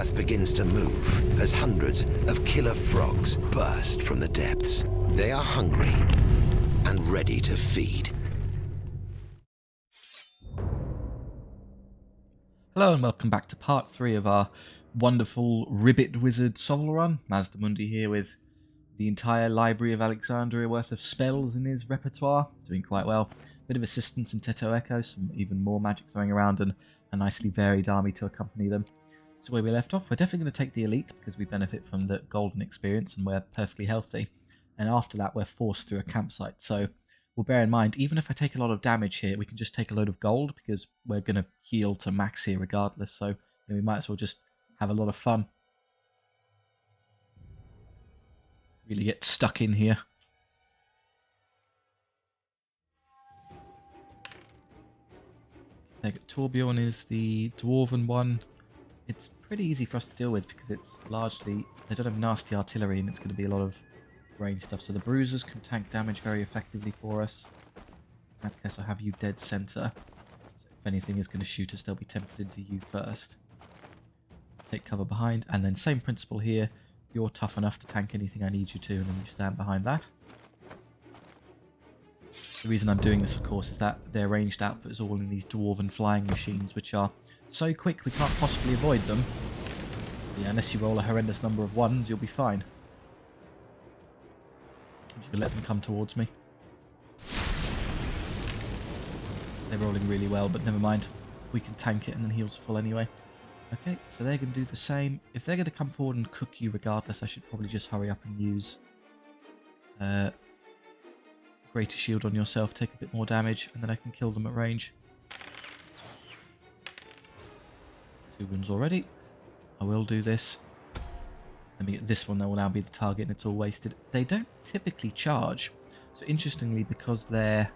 earth begins to move as hundreds of killer frogs burst from the depths. They are hungry and ready to feed. Hello and welcome back to part 3 of our wonderful Ribbit Wizard SOVL run. Mazdamundi here with the entire library of Alexandria worth of spells in his repertoire. Doing quite well. Bit of assistance in Teto Echo, some even more magic throwing around, and a nicely varied army to accompany them. So where we left off, we're definitely going to take the elite because we benefit from the golden experience and we're perfectly healthy. And after that we're forced through a campsite. So we'll bear in mind, even if I take a lot of damage here, we can just take a load of gold because we're going to heal to max here regardless. So we might as well just have a lot of fun. Really get stuck in here. Torbjorn is the dwarven one. It's pretty easy for us to deal with because it's largely, they don't have nasty artillery and it's going to be a lot of range stuff. So the bruisers can tank damage very effectively for us. I guess I have you dead center. So if anything is going to shoot us, they'll be tempted into you first. Take cover behind, and then same principle here. You're tough enough to tank anything I need you to, and then you stand behind that. The reason I'm doing this, of course, is that their ranged output is all in these dwarven flying machines, which are so quick we can't possibly avoid them. Yeah, unless you roll a horrendous number of ones, you'll be fine. I'm just going to let them come towards me. They're rolling really well, but never mind. We can tank it and then heals full anyway. Okay, so they're going to do the same. If they're going to come forward and cook you regardless, I should probably just hurry up and use Greater Shield on yourself, take a bit more damage, and then I can kill them at range. 2 wounds already. I will do this. Let me get this one that will now be the target and it's all wasted. They don't typically charge. So interestingly, because they're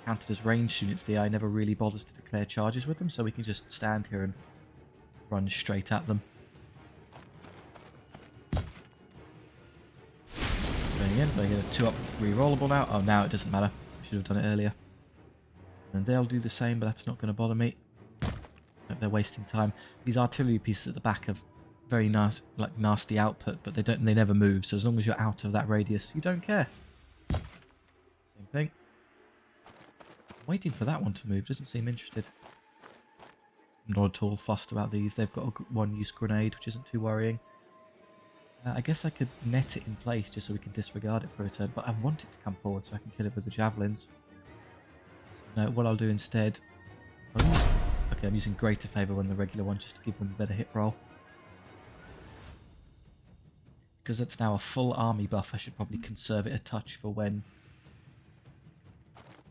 counted as ranged units, the AI never really bothers to declare charges with them, so we can just stand here and run straight at them. Going in, they get a 2-up rerollable now. Oh, now it doesn't matter. I should have done it earlier. And they'll do the same, but that's not going to bother me. They're wasting time. These artillery pieces at the back have very nice, like nasty output, but they never move. So as long as you're out of that radius, you don't care. Same thing. Waiting for that one to move. Doesn't seem interested. I'm not at all fussed about these. They've got a one-use grenade, which isn't too worrying. I guess I could net it in place just so we can disregard it for a turn, but I want it to come forward so I can kill it with the javelins. No, what I'll do instead... Okay, I'm using greater favour than the regular one just to give them a better hit roll. Because that's now a full army buff, I should probably conserve it a touch for when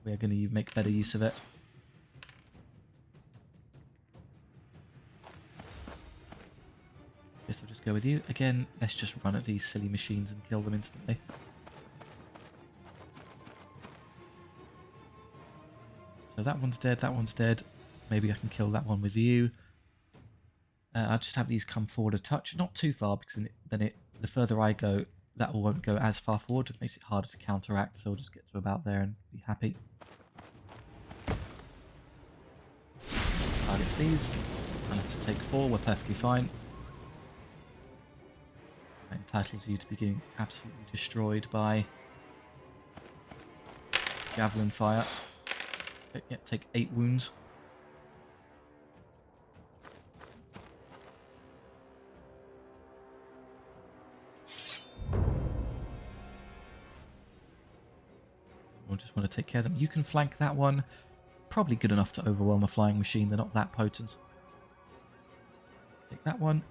we are going to make better use of it. Guess I'll just go with you. Again, let's just run at these silly machines and kill them instantly. So that one's dead, that one's dead. Maybe I can kill that one with you. I'll just have these come forward a touch. Not too far, because then the further I go, that won't go as far forward. It makes it harder to counteract, so I'll just get to about there and be happy. Targets these. Managed to take 4, we're perfectly fine. That entitles you to be getting absolutely destroyed by javelin fire. Okay, yeah, take 8 wounds. We'll just want to take care of them. You can flank that one. Probably good enough to overwhelm a flying machine. They're not that potent. Take that one.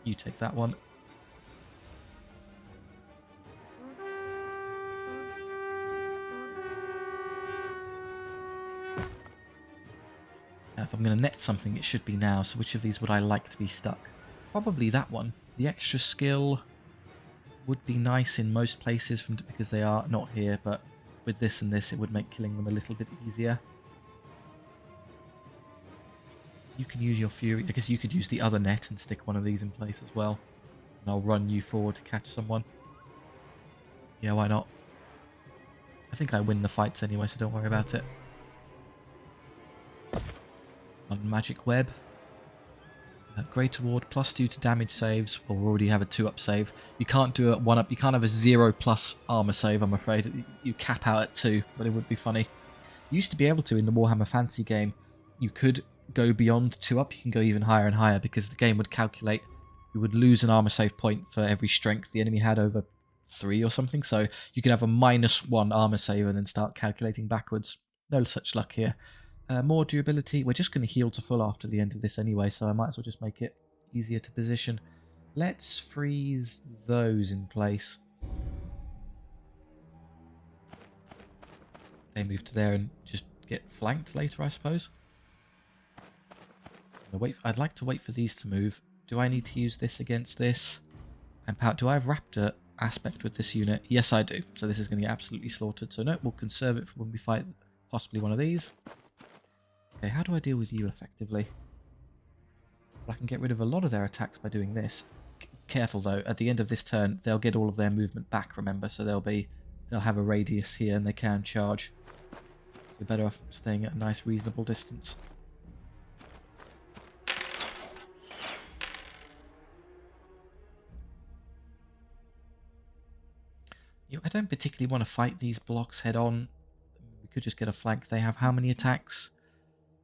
You take that one. Now, if I'm going to net something, it should be now. So which of these would I like to be stuck? Probably that one. The extra skill would be nice in most places because they are not here, but with this and this, it would make killing them a little bit easier. You can use your fury. I guess you could use the other net and stick one of these in place as well. And I'll run you forward to catch someone. Yeah, why not? I think I win the fights anyway, so don't worry about it. On magic web. Greater Ward, +2 to damage saves. Well, we already have a 2-up save. You can't do a 1-up. You can't have a 0+ armor save, I'm afraid. You cap out at 2, but it would be funny. You used to be able to in the Warhammer Fantasy game. You could go beyond 2-up. You can go even higher and higher because the game would calculate. You would lose an armor save point for every strength the enemy had over 3 or something. So you can have a -1 armor save and then start calculating backwards. No such luck here. More durability. We're just going to heal to full after the end of this anyway, so I might as well just make it easier to position. Let's freeze those in place. They move to there and just get flanked later, I suppose. I'd like to wait for these to move. Do I need to use this against this? And do I have Raptor aspect with this unit? Yes, I do. So this is going to get absolutely slaughtered. So no, we'll conserve it for when we fight possibly one of these. Okay, how do I deal with you effectively? Well, I can get rid of a lot of their attacks by doing this. Careful though, at the end of this turn, they'll get all of their movement back, remember? So they'll have a radius here and they can charge. So you're better off staying at a nice reasonable distance. I don't particularly want to fight these blocks head on. We could just get a flank. They have how many attacks?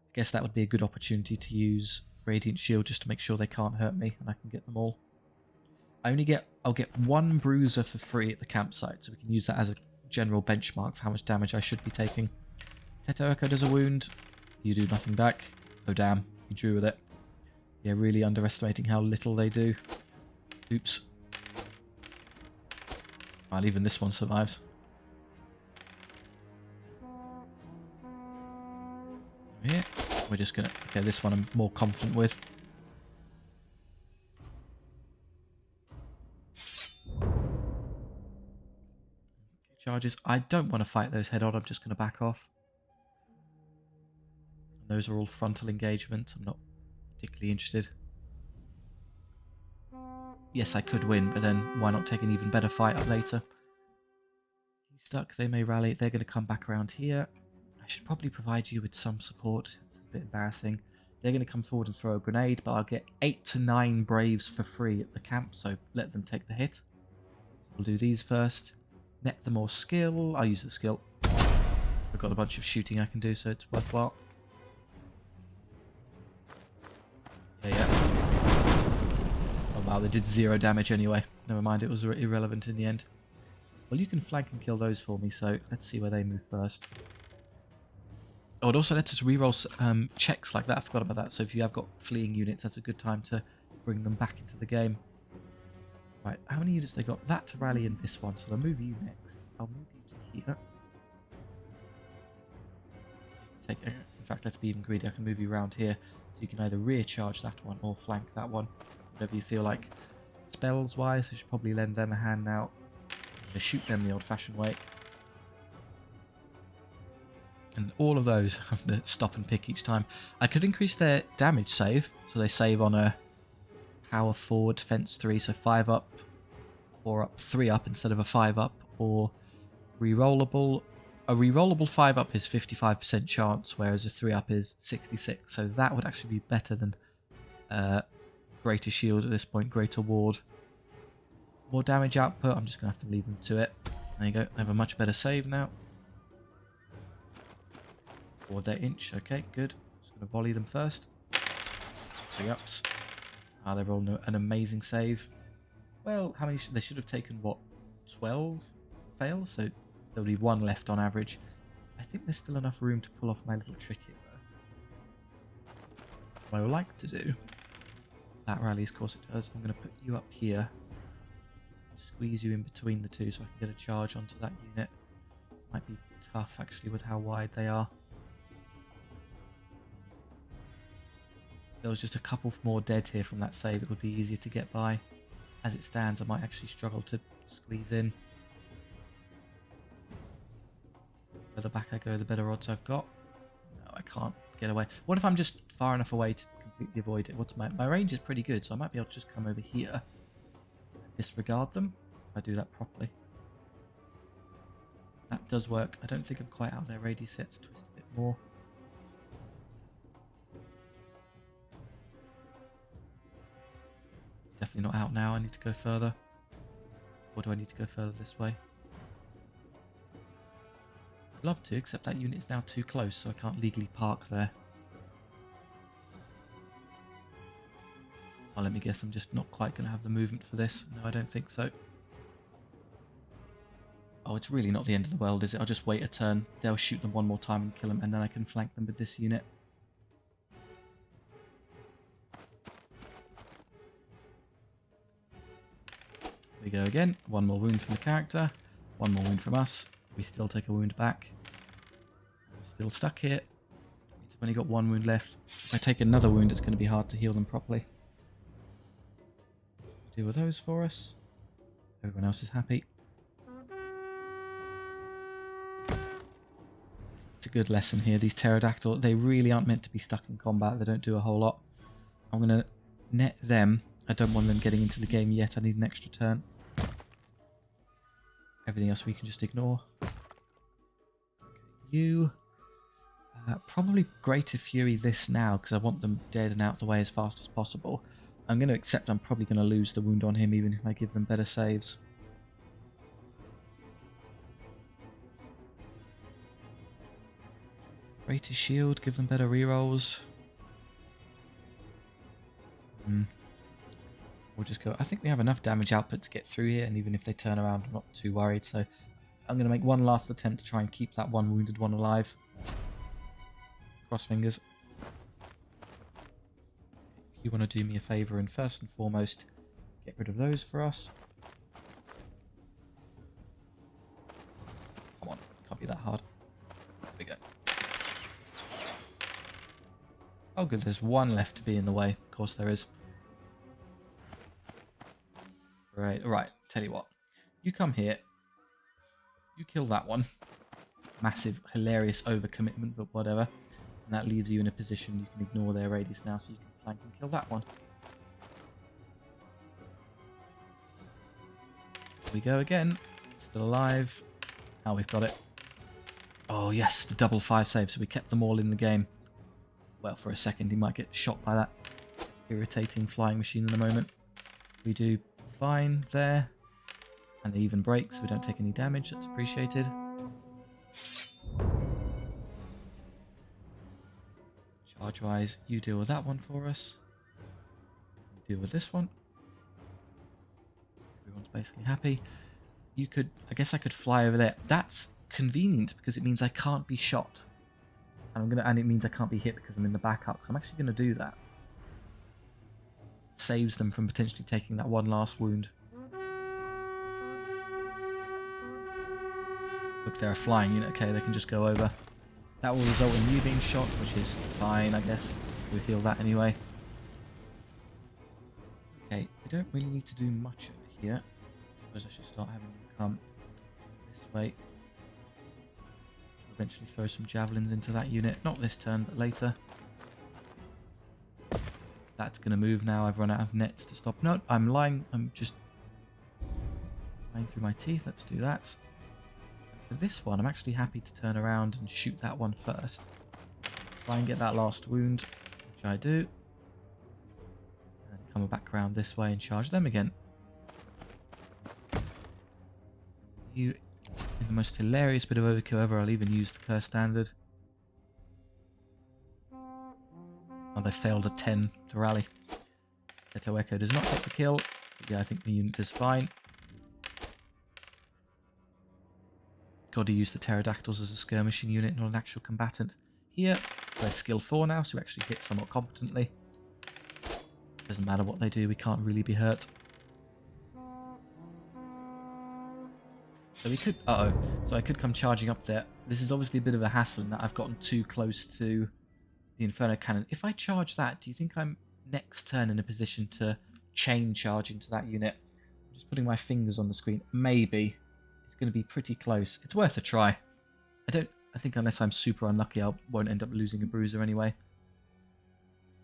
I guess that would be a good opportunity to use Radiant Shield just to make sure they can't hurt me and I can get them all. I'll get 1 bruiser for free at the campsite, so we can use that as a general benchmark for how much damage I should be taking. Teto Echo does a wound. You do nothing back. Oh damn, you drew with it. Yeah, really underestimating how little they do. Oops. Well, even this one survives. Here, we're just gonna... Okay, this one I'm more confident with. Charges. I don't want to fight those head on, I'm just going to back off. And those are all frontal engagements, I'm not particularly interested. Yes, I could win, but then why not take an even better fight up later? He's stuck, they may rally, they're going to come back around here. I should probably provide you with some support, it's a bit embarrassing. They're going to come forward and throw a grenade, but I'll get 8 to 9 Braves for free at the camp, so let them take the hit. We'll do these first. Net the more skill, I'll use the skill. I've got a bunch of shooting I can do, so it's worthwhile. Yeah. Oh wow, they did 0 damage anyway. Never mind, it was irrelevant in the end. Well, you can flank and kill those for me, so let's see where they move first. Oh, it also lets us reroll checks like that. I forgot about that. So if you have got fleeing units, that's a good time to bring them back into the game. Right, how many units they got? That to rally and this one, so I'll move you next. I'll move you to here. In fact, let's be even greedy. I can move you around here, so you can either rear charge that one or flank that one, whatever you feel like. Spells wise, I should probably lend them a hand now. I'm going to shoot them the old-fashioned way. And all of those have to stop and pick each time. I could increase their damage save, so they save on a power 4, defense 3, so 5 up, 4 up, 3 up instead of a 5 up, or rerollable. A rerollable 5 up is 55% chance, whereas a 3 up is 66. So that would actually be better than Greater Shield at this point, Greater Ward. More damage output, I'm just going to have to leave them to it. There you go, they have a much better save now. Or their inch, okay, good. Just going to volley them first. 3 ups. Ah, they're all an amazing save. Well, how many they should have taken, what, 12 fails? So there'll be 1 left on average. I think there's still enough room to pull off my little trick here, though. What I would like to do, that rallies, of course it does, I'm going to put you up here. Squeeze you in between the two so I can get a charge onto that unit. Might be tough, actually, with how wide they are. If there was just a couple more dead here from that save, it would be easier to get by. As it stands, I might actually struggle to squeeze in. The further back I go, the better odds I've got. No, I can't get away. What if I'm just far enough away to completely avoid it? What's my range is pretty good, so I might be able to just come over here and disregard them if I do that properly. That does work. I don't think I'm quite out of their radius yet. Let's twist a bit more. definitely not out now. I need to go further. Or do I need to go further this way? I'd love to, except that unit is now too close, so I can't legally park there. Oh, let me guess, I'm just not quite going to have the movement for this. No, I don't think so. Oh, it's really not the end of the world, is it? I'll just wait a turn. They'll shoot them one more time and kill them, and then I can flank them with this unit. Here we go again. One more wound from the character. One more wound from us. We still take a wound back. Still stuck here. I've only got one wound left. If I take another wound, it's going to be hard to heal them properly. Deal with those for us. Everyone else is happy. It's a good lesson here. These pterodactyl, they really aren't meant to be stuck in combat. They don't do a whole lot. I'm going to net them. I don't want them getting into the game yet. I need an extra turn. Everything else we can just ignore. Okay, you. Probably Greater Fury this now, because I want them dead and out the way as fast as possible. I'm going to accept I'm probably going to lose the wound on him, even if I give them better saves. Greater Shield, give them better rerolls. We'll just go. I think we have enough damage output to get through here, and even if they turn around, I'm not too worried. So I'm going to make one last attempt to try and keep that one wounded one alive. Cross fingers. If you want to do me a favour and first and foremost get rid of those for us. Come on, can't be that hard. There we go. Oh good, there's one left to be in the way. Of course there is. Right, tell you what. You come here. You kill that one. Massive, hilarious overcommitment, but whatever. And that leaves you in a position you can ignore their radius now, so you can flank and kill that one. Here we go again. Still alive. Now we've got it. Oh yes, the double 5 save, so we kept them all in the game. Well, for a second he might get shot by that irritating flying machine in a moment. We do fine there. And they even break, so we don't take any damage. That's appreciated. Charge-wise, you deal with that one for us. You deal with this one. Everyone's basically happy. You could... I guess I could fly over there. That's convenient, because it means I can't be shot. And it means I can't be hit because I'm in the backup. So I'm actually going to do that. Saves them from potentially taking that one last wound. Look, they're a flying unit. Okay, they can just go over. That will result in you being shot, which is fine, I guess. We'll heal that anyway. Okay, we don't really need to do much over here. I suppose I should start having them come this way. Eventually throw some javelins into that unit. Not this turn, but later. That's going to move now. I've run out of nets to stop. No, I'm lying. I'm just lying through my teeth. Let's do that. For this one, I'm actually happy to turn around and shoot that one first. Try and get that last wound, which I do. And come back around this way and charge them again. You, in the most hilarious bit of overkill ever, I'll even use the per standard. Oh, they failed a 10 to rally. Seto Echo does not take the kill. But yeah, I think the unit does fine. Got to use the pterodactyls as a skirmishing unit, not an actual combatant. Here, they're skill 4 now, so we actually hit somewhat competently. Doesn't matter what they do, we can't really be hurt. So we could... Uh-oh. So I could come charging up there. This is obviously a bit of a hassle in that I've gotten too close to the Inferno Cannon. If I charge that, do you think I'm next turn in a position to chain charge into that unit? I'm just putting my fingers on the screen. Maybe. It's going to be pretty close. It's worth a try. I think unless I'm super unlucky, I won't end up losing a bruiser anyway.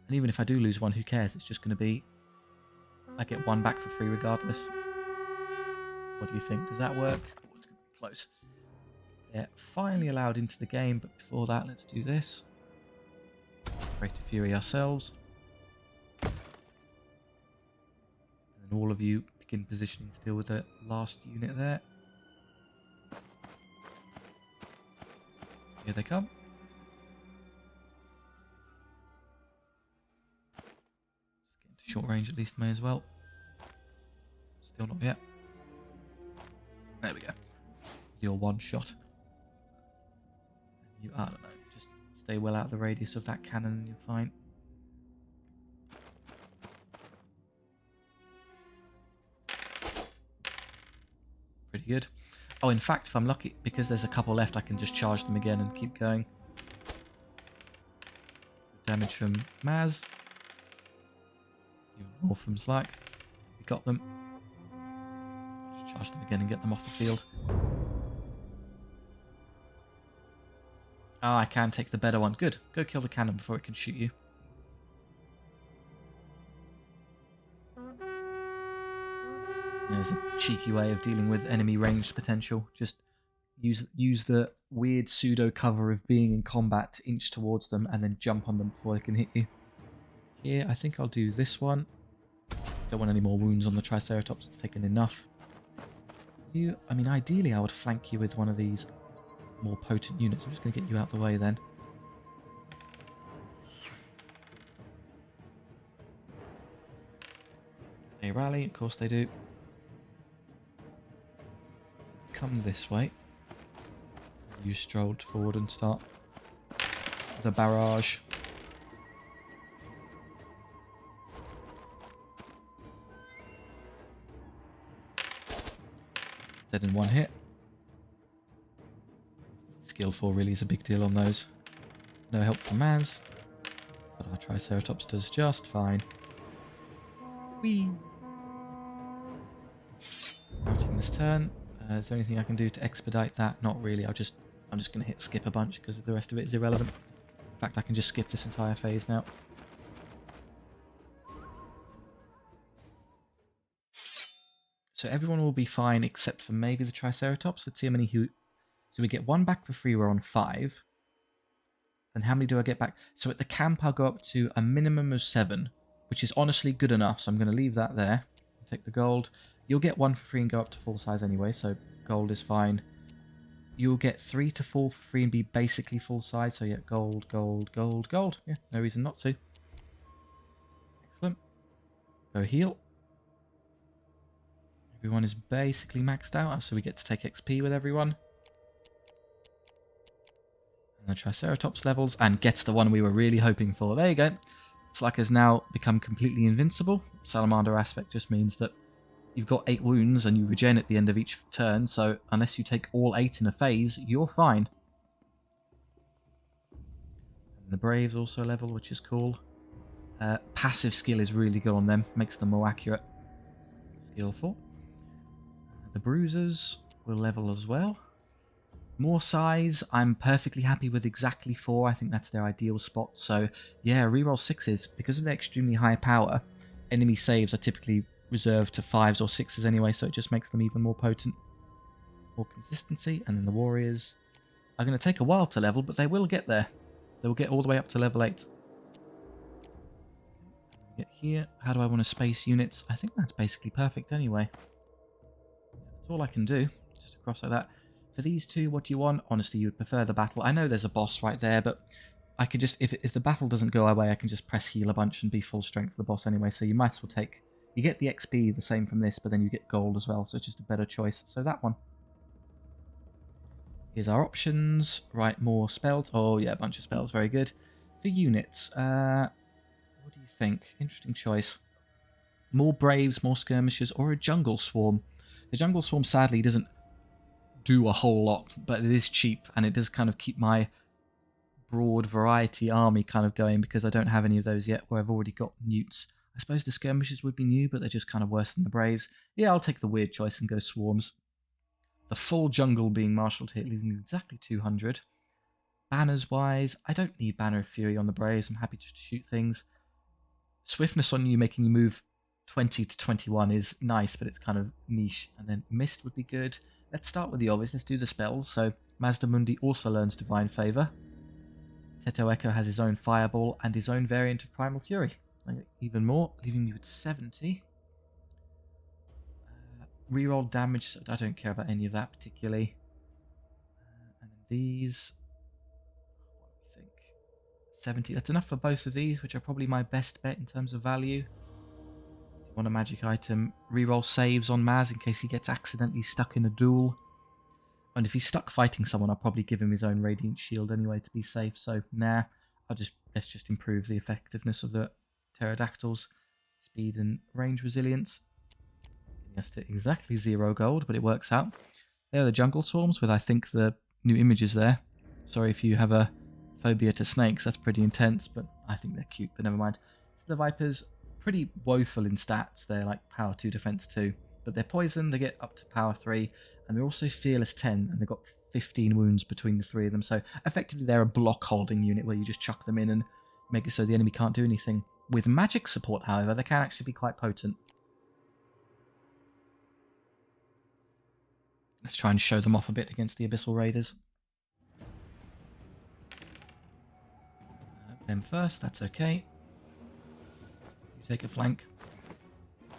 And even if I do lose one, who cares? It's just going to be... I get one back for free regardless. What do you think? Does that work? Oh, it's going to be close. They're finally allowed into the game, but before that, let's do this. Greater Fury ourselves. And then And all of you begin positioning to deal with the last unit there. Here they come. Just get into short range at least, may as well. Still not yet. There we go. Your one shot. You, I don't know, just stay well out of the radius of that cannon and you're fine. Pretty good. Oh, in fact, if I'm lucky, because there's a couple left, I can just charge them again and keep going. Damage from Maz. Even more from Slack. We got them. Just charge them again and get them off the field. Ah, I can take the better one. Good. Go kill the cannon before it can shoot you. There's a cheeky way of dealing with enemy ranged potential. Just use the weird pseudo cover of being in combat to inch towards them and then jump on them before they can hit you. Here, I think I'll do this one. Don't want any more wounds on the Triceratops. It's taken enough. You, I mean, ideally I would flank you with one of these more potent units. I'm just going to get you out the way then. They rally, of course they do. Come this way. You strolled forward and start the barrage. Dead in one hit. Skill 4 really is a big deal on those. No help from Maz, but our Triceratops does just fine. Whee! Routing this turn. Is there anything I can do to expedite that? Not really. I'm just going to hit skip a bunch because the rest of it is irrelevant. In fact, I can just skip this entire phase now. So everyone will be fine except for maybe the Triceratops. Let's see how many who... So we get 1 back for free, we're on 5. And how many do I get back? So at the camp I'll go up to a minimum of 7, which is honestly good enough. So I'm going to leave that there. Take the gold. You'll get 1 for free and go up to full size anyway, so gold is fine. You'll get 3 to 4 for free and be basically full size, so yeah, gold, gold, gold, gold. Yeah, no reason not to. Excellent. Go heal. Everyone is basically maxed out, so we get to take XP with everyone. And the Triceratops levels, and gets the one we were really hoping for. There you go. Slack has now become completely invincible. Salamander aspect just means that you've got 8 wounds and you regen at the end of each turn, so unless you take all 8 in a phase, you're fine. And the Braves also level, which is cool. Passive skill is really good on them, makes them more accurate. Skill 4. The Bruisers will level as well. More size, I'm perfectly happy with exactly 4. I think that's their ideal spot. So yeah, reroll 6s. Because of their extremely high power, enemy saves are typically reserved to 5s or 6s anyway, so it just makes them even more potent. More consistency, and then the Warriors are going to take a while to level, but they will get there. They will get all the way up to level 8. Get here. How do I want to space units? I think that's basically perfect anyway. That's all I can do, just across like that. For these two, what do you want? Honestly, you would prefer the battle. I know there's a boss right there, but I could just, if the battle doesn't go our way, I can just press heal a bunch and be full strength for the boss anyway, so you might as well take... You get the XP the same from this, but then you get gold as well, so it's just a better choice. So that one. Here's our options. Right, more spells. Oh yeah, a bunch of spells, very good. For units, what do you think? Interesting choice. More Braves, more Skirmishers, or a Jungle Swarm. The Jungle Swarm sadly doesn't do a whole lot, but it is cheap, and it does kind of keep my broad variety army kind of going, because I don't have any of those yet where I've already got newts. I suppose the Skirmishers would be new, but they're just kind of worse than the Braves. Yeah, I'll take the weird choice and go Swarms. The full jungle being marshalled here, leaving me exactly 200. Banners-wise, I don't need Banner of Fury on the Braves. I'm happy just to shoot things. Swiftness on you, making you move 20 to 21 is nice, but it's kind of niche. And then Mist would be good. Let's start with the obvious. Let's do the spells. So Mazdamundi also learns Divine Favour. Teto Echo has his own Fireball and his own variant of Primal Fury. Even more, leaving me with 70. reroll damage, so I don't care about any of that particularly. And then these, what do we think? 70. That's enough for both of these, which are probably my best bet in terms of value. Do you want a magic item? Reroll saves on Maz in case he gets accidentally stuck in a duel. And if he's stuck fighting someone, I'll probably give him his own Radiant Shield anyway to be safe. So, nah, let's just improve the effectiveness of the pterodactyls. Speed and range resilience. Getting us to exactly 0 gold, but it works out. They're the jungle swarms with, I think, the new images there. Sorry if you have a phobia to snakes, that's pretty intense, but I think they're cute, but never mind. So the vipers, pretty woeful in stats. They're like power 2, defense 2. But they're poison, they get up to power 3, and they're also fearless 10, and they've got 15 wounds between the 3 of them. So effectively they're a block holding unit where you just chuck them in and make it so the enemy can't do anything. With magic support, however, they can actually be quite potent. Let's try and show them off a bit against the Abyssal Raiders. Them first, that's okay. You take a flank.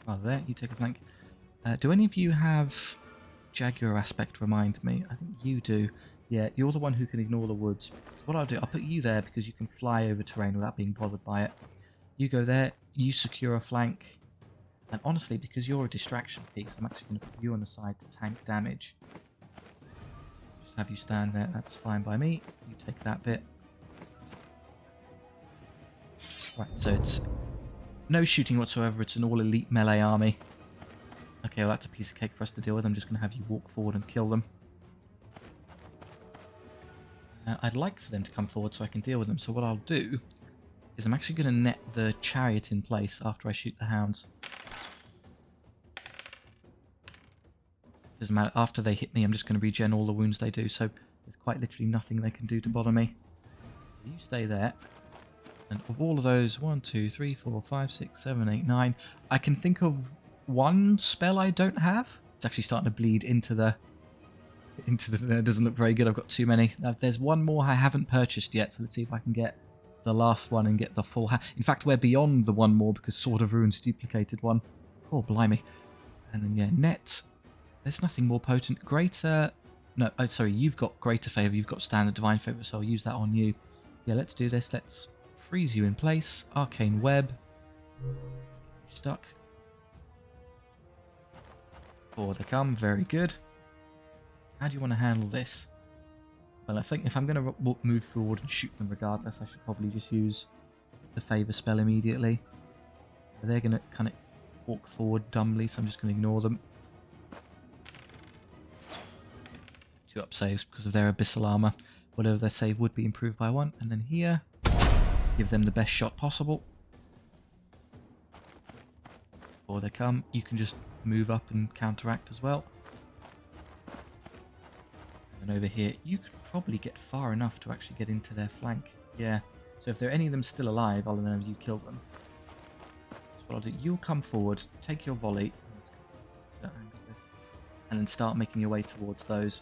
Rather there, you take a flank. Do any of you have Jaguar aspect? Remind me. I think you do. Yeah, you're the one who can ignore the woods. So what I'll do, I'll put you there because you can fly over terrain without being bothered by it. You go there, you secure a flank. And honestly, because you're a distraction piece, I'm actually going to put you on the side to tank damage. Just have you stand there, that's fine by me. You take that bit. Right, so it's no shooting whatsoever, it's an all-elite melee army. Okay, well that's a piece of cake for us to deal with. I'm just going to have you walk forward and kill them. I'd like for them to come forward so I can deal with them. So what I'll do is I'm actually going to net the chariot in place after I shoot the hounds. Doesn't matter. After they hit me, I'm just going to regen all the wounds they do. So there's quite literally nothing they can do to bother me. So you stay there. And of all of those, 1, 2, 3, 4, 5, 6, 7, 8, 9, I can think of one spell I don't have. It's actually starting to bleed into the it doesn't look very good. I've got too many. There's one more I haven't purchased yet, so let's see if I can get the last one and get the full in fact, we're beyond the one more because Sword of Runes duplicated one. Oh, blimey. And then, yeah, net. There's nothing more potent. Greater... No, oh, sorry, you've got Greater Favour. You've got Standard Divine Favour, so I'll use that on you. Yeah, let's do this. Let's freeze you in place. Arcane Web. Stuck. Forward they come. Very good. How do you want to handle this? Well, I think if I'm going to move forward and shoot them regardless, I should probably just use the Favour spell immediately. They're going to kind of walk forward dumbly, so I'm just going to ignore them. 2 up saves because of their Abyssal Armour. Whatever their save would be improved by 1. And then here, give them the best shot possible. Before they come, you can just move up and counteract as well. And over here, you could probably get far enough to actually get into their flank. Yeah. So if there are any of them still alive, other than you kill them, that's what I'll do. You'll come forward, take your volley, and then start making your way towards those.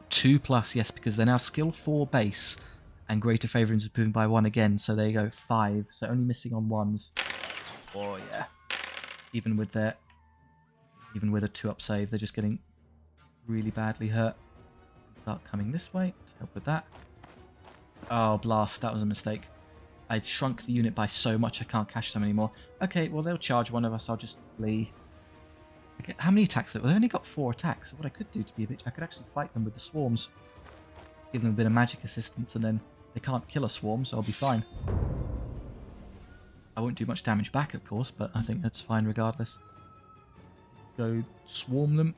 2 plus, yes, because they're now skill 4 base, and Greater Favour is improved by 1 again, so there you go, 5. So only missing on 1s. Oh yeah. Even with a 2 up save, they're just getting really badly hurt. Start coming this way to help with that. Oh, blast, that was a mistake. I shrunk the unit by so much I can't cash them anymore. Okay, well they'll charge one of us, I'll just flee. Okay, how many attacks? Well, they only got 4 attacks, so what I could do to be a bitch, I could actually fight them with the swarms. Give them a bit of magic assistance, and then they can't kill a swarm, so I'll be fine. I won't do much damage back, of course, but I think that's fine regardless. Go swarm them.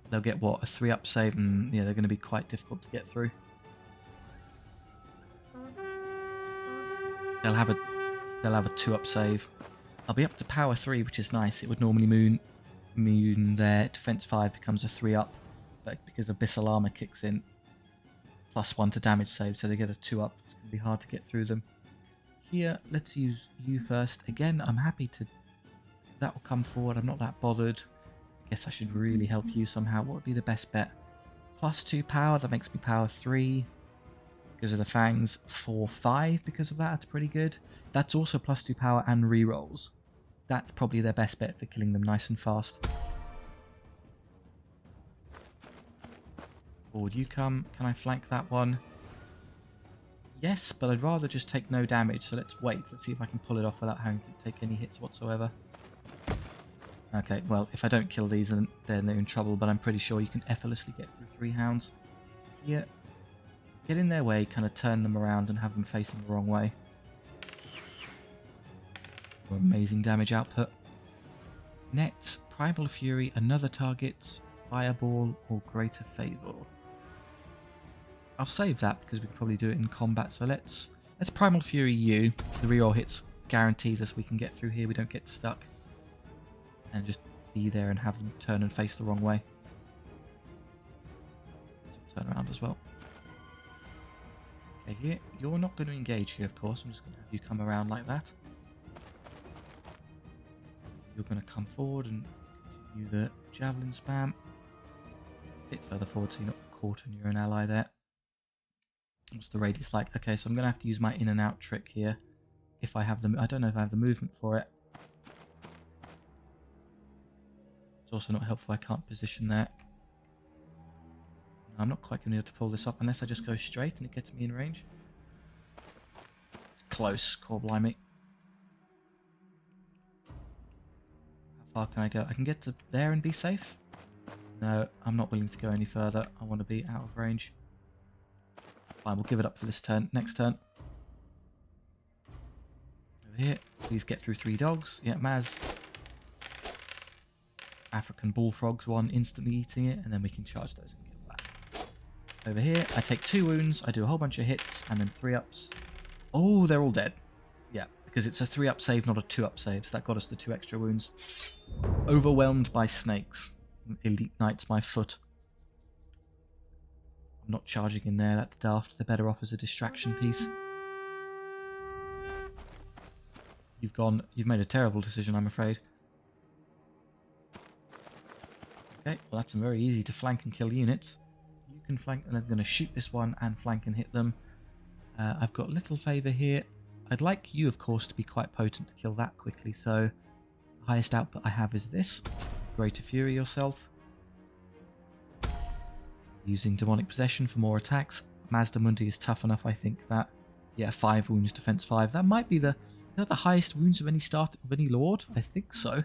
They'll get, what, a 3 up save, and yeah, they're going to be quite difficult to get through. They'll have a 2 up save. I'll be up to power 3, which is nice. It would normally moon their defense 5 becomes a 3 up, but because Abyssal Armor kicks in, +1 to damage save, so they get a 2 up. It's going to be hard to get through them. Here, let's use you first. Again, I'm happy to... That will come forward. I'm not that bothered. I guess I should really help you somehow. What would be the best bet? +2 power. That makes me power 3 because of the fangs. 4/5 because of that. That's pretty good. That's also +2 power and rerolls. That's probably their best bet for killing them nice and fast. Forward you come. Can I flank that one? Yes, but I'd rather just take no damage, so let's wait. Let's see if I can pull it off without having to take any hits whatsoever. Okay, well, if I don't kill these, then they're in trouble, but I'm pretty sure you can effortlessly get through 3 hounds. Here, get in their way, kind of turn them around and have them facing the wrong way. Amazing damage output. Net, Primal Fury, another target, Fireball, or Greater Favor. I'll save that because we can probably do it in combat. So let's Primal Fury you. The reroll hits guarantees us we can get through here. We don't get stuck. And just be there and have them turn and face the wrong way. So turn around as well. Okay, here. You're not going to engage here, of course. I'm just going to have you come around like that. You're going to come forward and continue the javelin spam. A bit further forward so you're not caught and you're an ally there. What's the radius like? Okay, so I'm going to have to use my in and out trick here. If I have the... I don't know if I have the movement for it. It's also not helpful. I can't position there. No, I'm not quite going to be able to pull this up unless I just go straight and it gets me in range. It's close. Core blimey. How far can I go? I can get to there and be safe? No, I'm not willing to go any further. I want to be out of range. Fine, we'll give it up for this turn. Next turn. Over here. Please get through 3 dogs. Yeah, Maz. African bullfrogs, one instantly eating it, and then we can charge those and kill that. Over here, I take 2 wounds, I do a whole bunch of hits, and then 3 ups. Oh, they're all dead. Yeah, because it's a 3-up save, not a 2-up save, so that got us the 2 extra wounds. Overwhelmed by snakes. Elite Knights my foot. I'm not charging in there, that's daft. They're better off as a distraction piece. You've made a terrible decision, I'm afraid. Okay, well that's very easy to flank and kill units. You can flank, and I'm going to shoot this one and flank and hit them. I've got little favour here. I'd like you, of course, to be quite potent to kill that quickly, so the highest output I have is this. Greater Fury yourself. Using Demonic Possession for more attacks. Mazdamundi is tough enough, I think, that... Yeah, 5 wounds, defense 5. That might be the highest wounds of any lord. I think so. And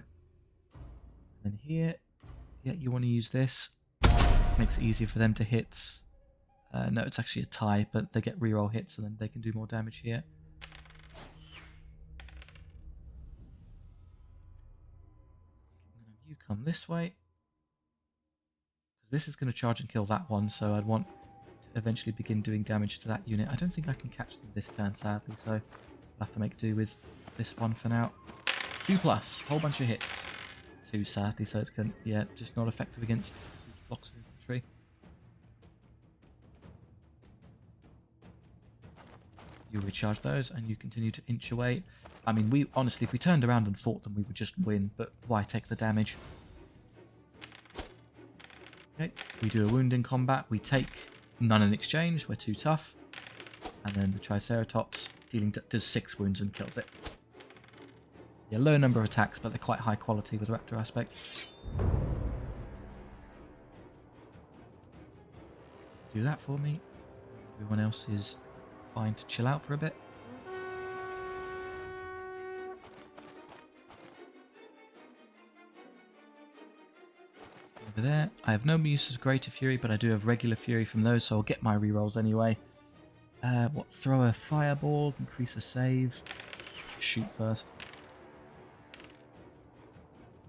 then here... Yeah, you want to use this. Makes it easier for them to hit. No, it's actually a tie, but they get reroll hits and then they can do more damage here. You come this way. Because this is going to charge and kill that one, so I'd want to eventually begin doing damage to that unit. I don't think I can catch them this turn, sadly, so I'll have to make do with this one for now. 2+, whole bunch of hits. 2, sadly, so it's just not effective against blocks of infantry. You recharge those and you continue to inch away. I mean, honestly, if we turned around and fought them, we would just win, but why take the damage? Okay, we do a wound in combat. We take none in exchange. We're too tough. And then the Triceratops does 6 wounds and kills it. Yeah, low number of attacks, but they're quite high quality with Raptor aspect. Do that for me. Everyone else is fine to chill out for a bit. Over there, I have no use of Greater Fury, but I do have regular Fury from those, so I'll get my rerolls anyway. Throw a Fireball, increase a save. Shoot first.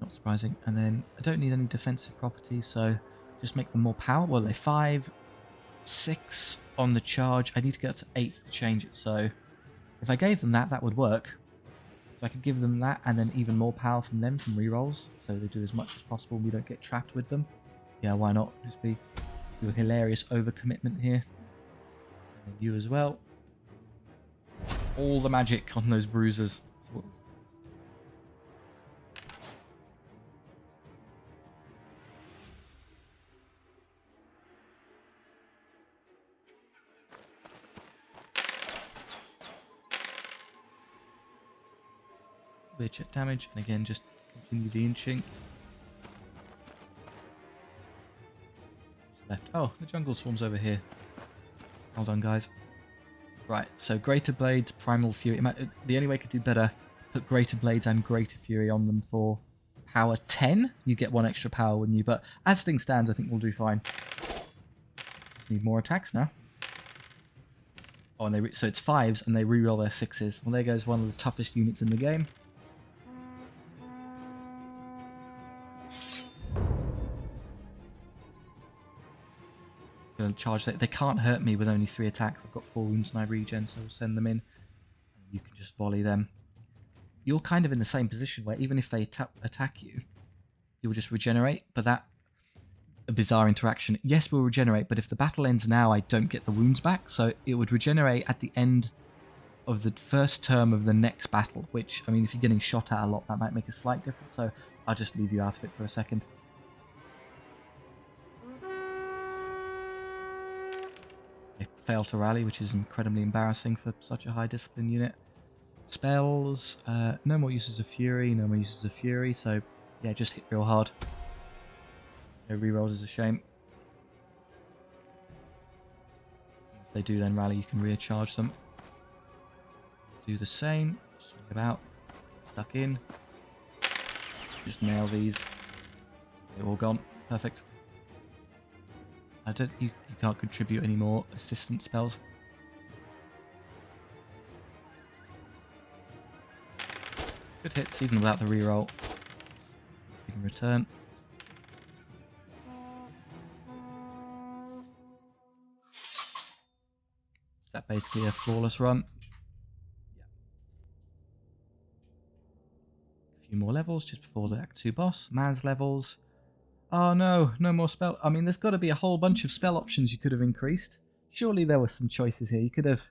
Not surprising. And then I don't need any defensive properties, so just make them more power. Well, they're 5, 6 on the charge. I need to get up to 8 to change it, so if I gave them that, that would work. So I could give them that and then even more power from them from rerolls, so they do as much as possible. We don't get trapped with them. Yeah, why not? Just do a hilarious overcommitment here. And then you as well. All the magic on those bruisers. Weird chip damage, and again just continue the inching. Left Oh, the jungle swarm's over here. Well done, guys. Right, so Greater Blades, Primal Fury. The only way I could do better, put Greater Blades and Greater Fury on them for power 10. You get 1 extra power, wouldn't you? But as things stands, I think we'll do fine. Need more attacks now. Oh, and so it's 5s, and they reroll their 6s. Well, there goes one of the toughest units in the game. Going to charge that. They can't hurt me with only 3 attacks. I've got 4 wounds and I regen, so we'll send them in. You can just volley them. You're kind of in the same position where even if they attack you, you'll just regenerate. But that a bizarre interaction. Yes, we'll regenerate, but if the battle ends now, I don't get the wounds back. So it would regenerate at the end of the first term of the next battle, which, I mean, if you're getting shot at a lot, that might make a slight difference. So I'll just leave you out of it for a second. They fail to rally, which is incredibly embarrassing for such a high discipline unit. Spells, no more uses of Fury, no more uses of Fury, so yeah, just hit real hard. No rerolls is a shame. If they do then rally, you can recharge them. Do the same, swing about, stuck in. Just nail these. They're all gone, perfect. You can't contribute any more assistant spells. Good hits even without the reroll. You can return. Is that basically a flawless run? Yeah. A few more levels just before the Act 2 boss. Maz levels. Oh no, no more spell. I mean, there's got to be a whole bunch of spell options you could have increased. Surely there were some choices here. You could have,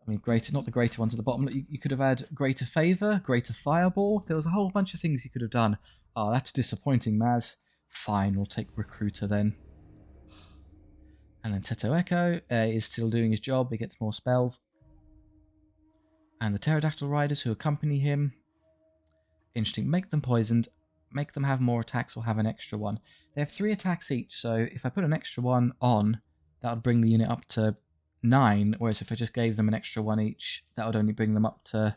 I mean, not the greater ones at the bottom. You could have had Greater Favor, Greater Fireball. There was a whole bunch of things you could have done. Oh, that's disappointing, Maz. Fine, we'll take Recruiter then. And then Teto Echo is still doing his job. He gets more spells. And the Pterodactyl Riders who accompany him. Interesting. Make them poisoned. Make them have more attacks or have an extra one. They have 3 attacks each, so if I put an extra one on, that would bring the unit up to 9, whereas if I just gave them an extra one each, that would only bring them up to,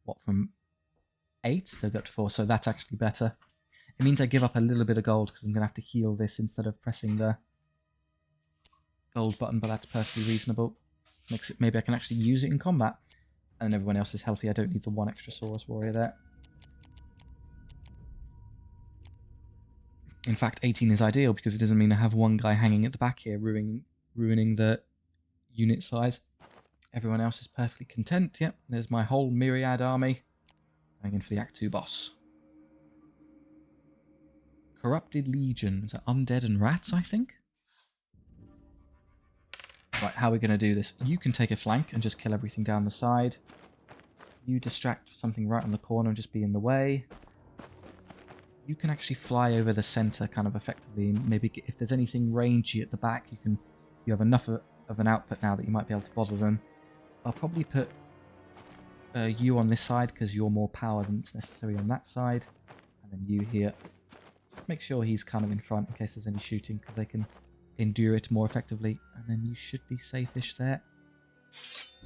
what, from 8? They'll go up to 4, so that's actually better. It means I give up a little bit of gold because I'm going to have to heal this instead of pressing the gold button, but that's perfectly reasonable. Makes it, maybe I can actually use it in combat. And everyone else is healthy. I don't need the 1 extra Saurus Warrior there. In fact, 18 is ideal because it doesn't mean I have one guy hanging at the back here ruining the unit size. Everyone else is perfectly content. Yep, there's my whole myriad army. Going in for the Act 2 boss. Corrupted Legion. Is that undead and rats, I think? Right, how are we going to do this? You can take a flank and just kill everything down the side. You distract something right on the corner and just be in the way. You can actually fly over the center kind of effectively. Maybe if there's anything rangy at the back, you have enough of an output now that you might be able to bother them. I'll probably put you on this side because you're more power than it's necessary on that side. And then you here. Just make sure he's kind of in front in case there's any shooting because they can endure it more effectively. And then you should be safe-ish there.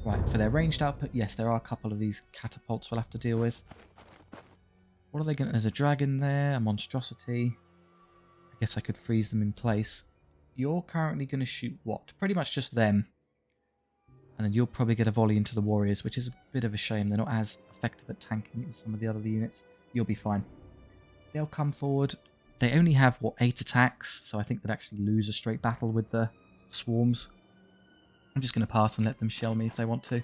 Right, for their ranged output, yes, there are a couple of these catapults we'll have to deal with. What are they going to... There's a dragon there, a monstrosity. I guess I could freeze them in place. You're currently going to shoot what? Pretty much just them. And then you'll probably get a volley into the warriors, which is a bit of a shame. They're not as effective at tanking as some of the other units. You'll be fine. They'll come forward. They only have, what, 8 attacks? So I think they'd actually lose a straight battle with the swarms. I'm just going to pass and let them shell me if they want to.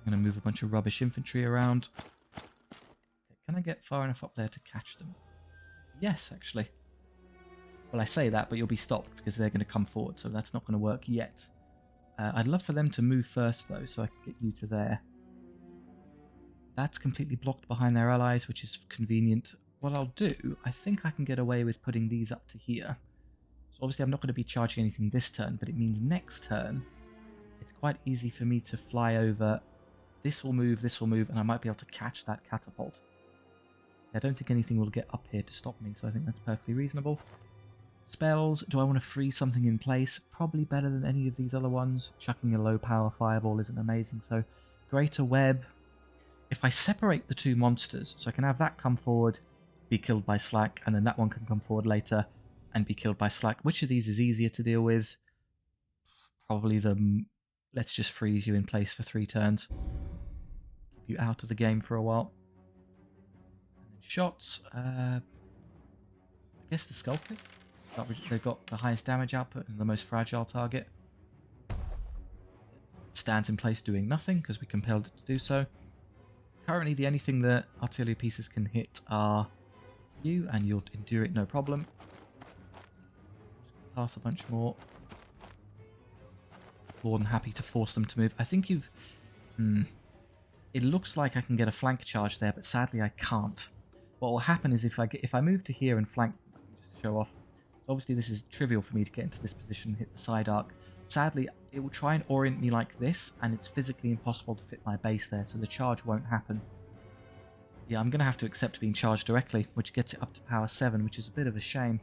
I'm going to move a bunch of rubbish infantry around. Okay, can I get far enough up there to catch them? Yes, actually. Well, I say that, but you'll be stopped because they're going to come forward, so that's not going to work yet. I'd love for them to move first, though, so I can get you to there. That's completely blocked behind their allies, which is convenient. What I'll do, I think I can get away with putting these up to here. So obviously I'm not going to be charging anything this turn, but it means next turn, it's quite easy for me to fly over. This will move, and I might be able to catch that catapult. I don't think anything will get up here to stop me, so I think that's perfectly reasonable. Spells, do I want to freeze something in place? Probably better than any of these other ones. Chucking a low power fireball isn't amazing, so greater web. If I separate the two monsters, so I can have that come forward, be killed by Slack, and then that one can come forward later and be killed by Slack. Which of these is easier to deal with? Probably the... Let's just freeze you in place for 3 turns. Keep you out of the game for a while. And then shots. I guess the Skulkers. They've got the highest damage output and the most fragile target. Stands in place doing nothing because we compelled it to do so. Currently the only thing that artillery pieces can hit are you, and you'll endure it no problem. Just pass a bunch more. More than happy to force them to move. I think you've... It looks like I can get a flank charge there, but sadly I can't. What will happen is if I move to here and flank... Just to show off. So obviously this is trivial for me to get into this position and hit the side arc. Sadly, it will try and orient me like this, and it's physically impossible to fit my base there, so the charge won't happen. Yeah, I'm going to have to accept being charged directly, which gets it up to power 7, which is a bit of a shame.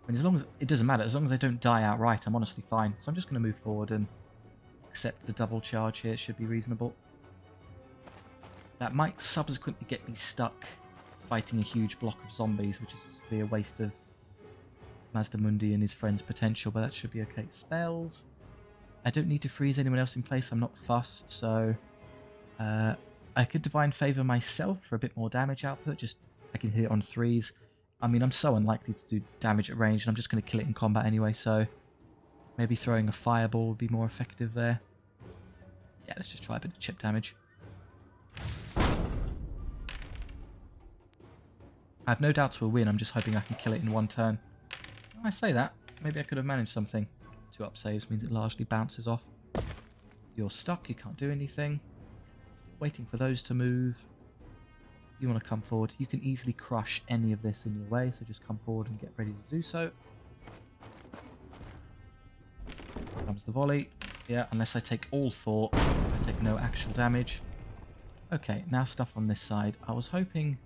I mean, as long as... It doesn't matter. As long as I don't die outright, I'm honestly fine. So I'm just going to move forward and accept the double charge here. It should be reasonable. That might subsequently get me stuck fighting a huge block of zombies, which is a severe waste of Mazdamundi and his friend's potential, but that should be okay. Spells. I don't need to freeze anyone else in place. I'm not fussed, so... I could Divine Favor myself for a bit more damage output. Just I can hit it on 3s. I mean, I'm so unlikely to do damage at range, and I'm just going to kill it in combat anyway, so maybe throwing a fireball would be more effective there. Yeah, let's just try a bit of chip damage. I have no doubts we'll win. I'm just hoping I can kill it in 1 turn. When I say that, maybe I could have managed something. 2 up saves means it largely bounces off. You're stuck, you can't do anything. Still waiting for those to move. You want to come forward. You can easily crush any of this in your way, so just come forward and get ready to do so. Here comes the volley. Yeah, unless I take all 4, I take no actual damage. Okay, now stuff on this side. I was hoping...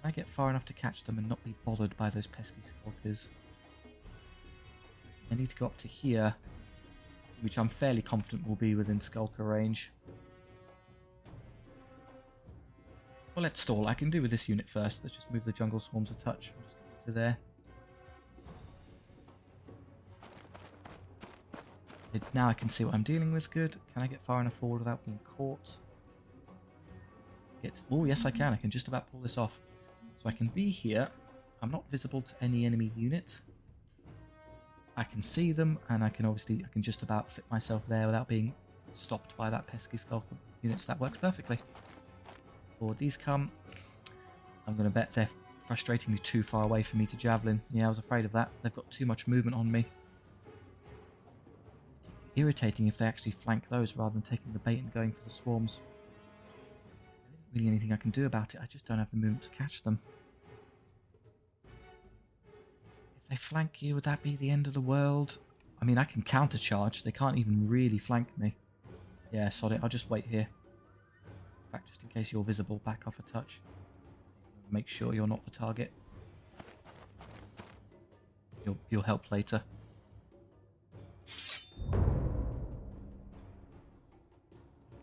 Can I get far enough to catch them and not be bothered by those pesky skulkers? I need to go up to here, which I'm fairly confident will be within skulker range. Well, let's stall. I can do with this unit first. Let's just move the jungle swarms a touch. I'll just get to there. Now I can see what I'm dealing with. Good. Can I get far enough forward without being caught? Oh, yes I can. I can just about pull this off. So I can be here. I'm not visible to any enemy unit. I can see them, and I can just about fit myself there without being stopped by that pesky skulker unit. So that works perfectly. Before these come, I'm going to bet they're frustratingly too far away for me to javelin. Yeah, I was afraid of that. They've got too much movement on me. Irritating if they actually flank those rather than taking the bait and going for the swarms. There isn't really anything I can do about it. I just don't have the movement to catch them. If they flank you, would that be the end of the world? I mean, I can countercharge. They can't even really flank me. Yeah, sod it. I'll just wait here. In fact, just in case you're visible, back off a touch. Make sure you're not the target. You'll help later.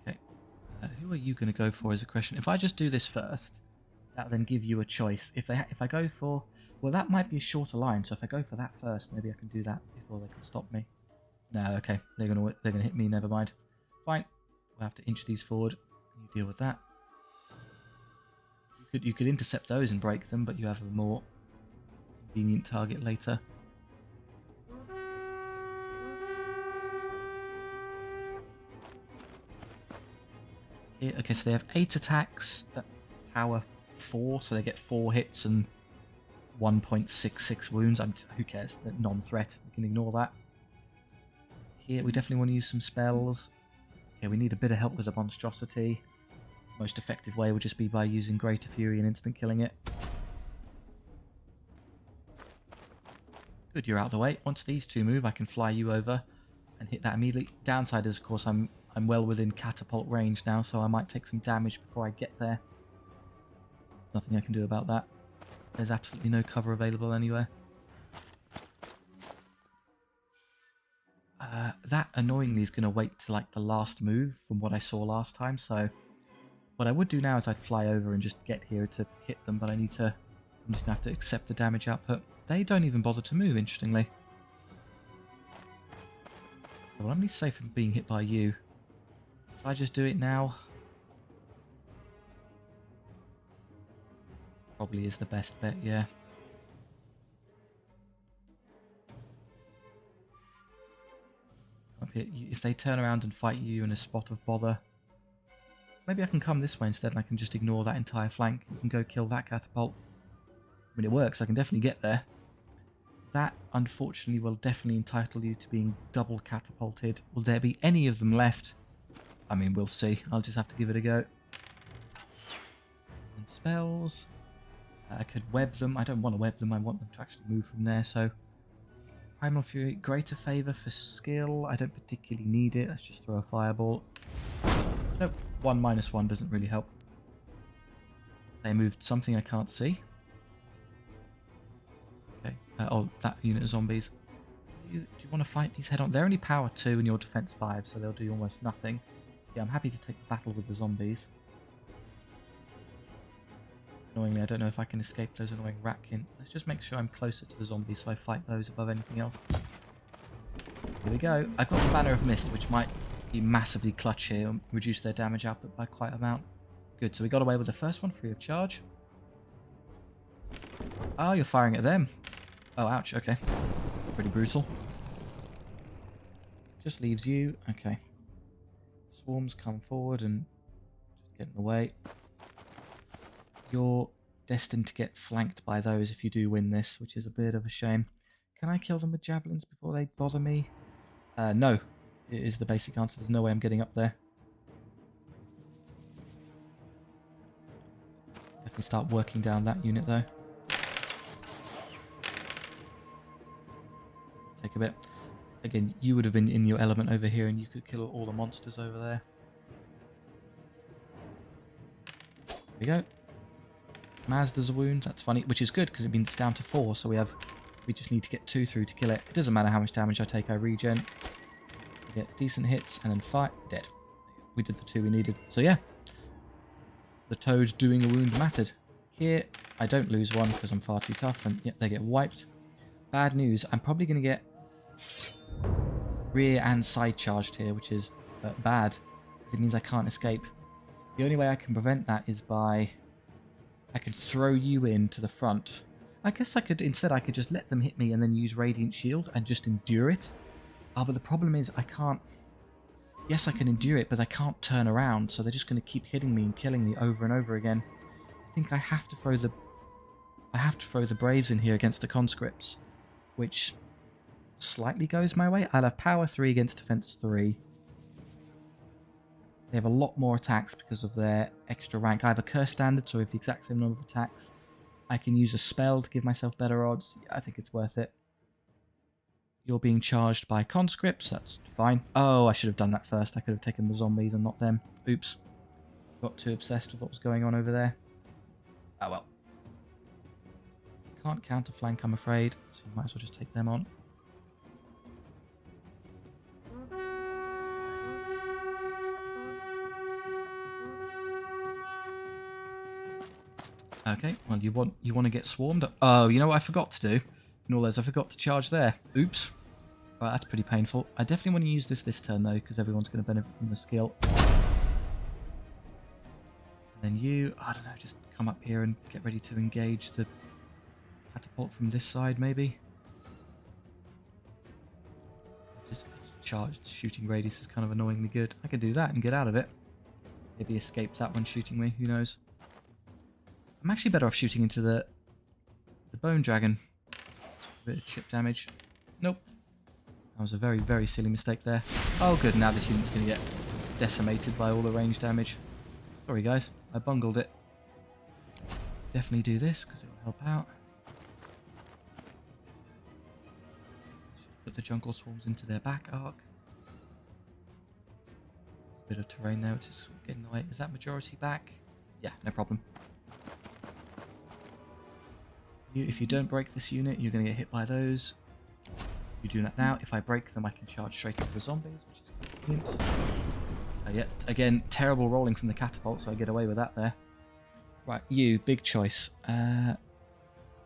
Okay. Who are you going to go for is a question. If I just do this first, that then give you a choice. If I go for... Well, that might be a shorter line, so if I go for that first, maybe I can do that before they can stop me. No, okay. They're gonna hit me, never mind. Fine. We'll have to inch these forward. You deal with that. You could intercept those and break them, but you have a more convenient target later. Here, okay, so they have 8 attacks at power 4, so they get 4 hits and 1.66 wounds. Who cares? They're non-threat. We can ignore that. Here, we definitely want to use some spells. Okay, we need a bit of help with the monstrosity. Most effective way would just be by using Greater Fury and instant killing it. Good, you're out of the way. Once these two move, I can fly you over and hit that immediately. Downside is, of course, I'm I'm well within catapult range now, so I might take some damage before I get there. There's nothing I can do about that. There's absolutely no cover available anywhere. That annoyingly is going to wait to like the last move from what I saw last time, so what I would do now is I'd fly over and just get here to hit them, but I'm just going to have to accept the damage output. They don't even bother to move, interestingly. Well, I'm at least safe from being hit by you. Should I just do it now? Probably is the best bet, yeah. Up here, if they turn around and fight you in a spot of bother, maybe I can come this way instead and I can just ignore that entire flank. You can go kill that catapult. I mean, it works. I can definitely get there. That, unfortunately, will definitely entitle you to being double catapulted. Will there be any of them left? I mean, we'll see. I'll just have to give it a go. And spells. I could web them. I don't want to web them. I want them to actually move from there. So, Primal Fury, greater favour for skill. I don't particularly need it. Let's just throw a fireball. Nope. 1-1 doesn't really help. They moved something I can't see. Okay. Oh, that unit of zombies. Do you want to fight these head on? They're only power 2 and your defense 5, so they'll do almost nothing. Yeah, I'm happy to take the battle with the zombies. Annoyingly, I don't know if I can escape those annoying ratkin. Let's just make sure I'm closer to the zombies so I fight those above anything else. Here we go. I've got the Banner of Mist, which might be massively clutch here and reduce their damage output by quite an amount. Good, so we got away with the first one, free of charge. Oh, you're firing at them. Oh, ouch, okay. Pretty brutal. Just leaves you. Okay. Swarms come forward and get in the way. You're destined to get flanked by those if you do win this, which is a bit of a shame. Can I kill them with javelins before they bother me? No. It is the basic answer. There's no way I'm getting up there. Definitely start working down that unit though. Take a bit. Again, you would have been in your element over here and you could kill all the monsters over there. There we go. Mazda's a wound. That's funny, which is good because it means it's down to 4. So we just need to get 2 through to kill it. It doesn't matter how much damage I take, I regen. We get decent hits and then fight. Dead. We did the 2 we needed. So yeah. The toad doing a wound mattered. Here, I don't lose 1 because I'm far too tough and yet they get wiped. Bad news. I'm probably going to get rear and side charged here, which is bad. It means I can't escape. The only way I can prevent that is by... I can throw you into the front. I guess I could, instead I could just let them hit me and then use Radiant Shield and just endure it. But the problem is I can't... Yes, I can endure it, but I can't turn around, so they're just going to keep hitting me and killing me over and over again. I think I have to throw the... Braves in here against the conscripts, which slightly goes my way. I'll have power 3 against defense 3. They have a lot more attacks because of their extra rank. I have a curse standard, so we have the exact same number of attacks. I can use a spell to give myself better odds. Yeah, I think it's worth it. You're being charged by conscripts. That's fine. Oh, I should have done that first. I could have taken the zombies and not them. Oops. Got too obsessed with what was going on over there. Oh well. Can't counter flank, I'm afraid. So you might as well just take them on. Okay, well you want to get swarmed. Oh, you know what I forgot to do? In all those, I forgot to charge there. Oops. Well, that's pretty painful. I definitely want to use this turn though, because everyone's going to benefit from the skill. And then you, I don't know, just come up here and get ready to engage the catapult from this side, maybe. Just charged shooting radius is kind of annoyingly good. I could do that and get out of it. Maybe escape that one shooting me. Who knows? I'm actually better off shooting into the bone dragon. A bit of chip damage. Nope. That was a very, very silly mistake there. Oh, good. Now this unit's going to get decimated by all the range damage. Sorry, guys. I bungled it. Definitely do this because it will help out. Put the jungle swarms into their back arc. Bit of terrain there, which is sort of getting in the way. Is that majority back? Yeah, no problem. If you don't break this unit, you're going to get hit by those. You do that now. If I break them, I can charge straight into the zombies, which is convenient. Yeah, again, terrible rolling from the catapult, so I get away with that there. Right, you, big choice.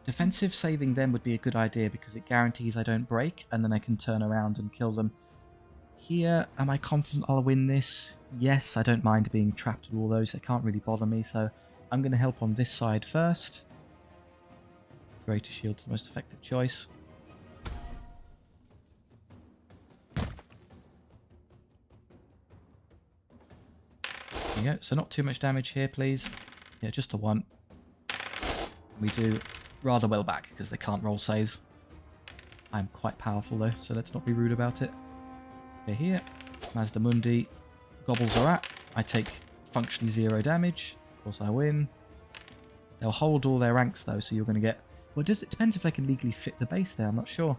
Defensive saving them would be a good idea because it guarantees I don't break, and then I can turn around and kill them. Here, am I confident I'll win this? Yes, I don't mind being trapped with all those. They can't really bother me, so I'm going to help on this side first. Greater shield's the most effective choice. There you go. So not too much damage here, please. Yeah, just the one. We do rather well back because they can't roll saves. I'm quite powerful though, so let's not be rude about it. Okay, here. Mazdamundi. Gobbles are at. I take functionally 0 damage. Of course I win. They'll hold all their ranks though, so you're going to get... Well, it depends if they can legally fit the base there, I'm not sure.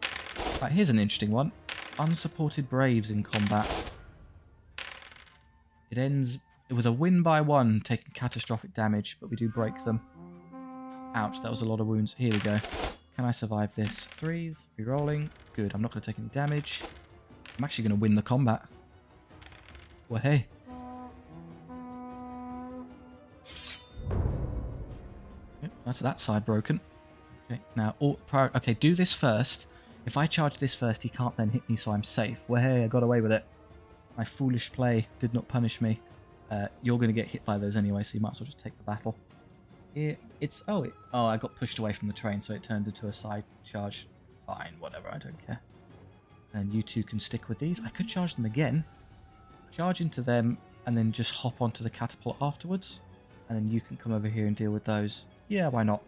Right, here's an interesting one. Unsupported Braves in combat. It ends with a win by 1, taking catastrophic damage, but we do break them. Ouch, that was a lot of wounds. Here we go. Can I survive this? 3s, rerolling. Good, I'm not going to take any damage. I'm actually going to win the combat. Well, hey. Yep, that's that side broken. Okay, now, okay, do this first. If I charge this first, he can't then hit me, so I'm safe. Well, hey, I got away with it. My foolish play did not punish me. You're going to get hit by those anyway, so you might as well just take the battle. Here, it's... Oh, I got pushed away from the train, so it turned into a side charge. Fine, whatever, I don't care. And you two can stick with these. I could charge them again. Charge into them, and then just hop onto the catapult afterwards. And then you can come over here and deal with those. Yeah, why not?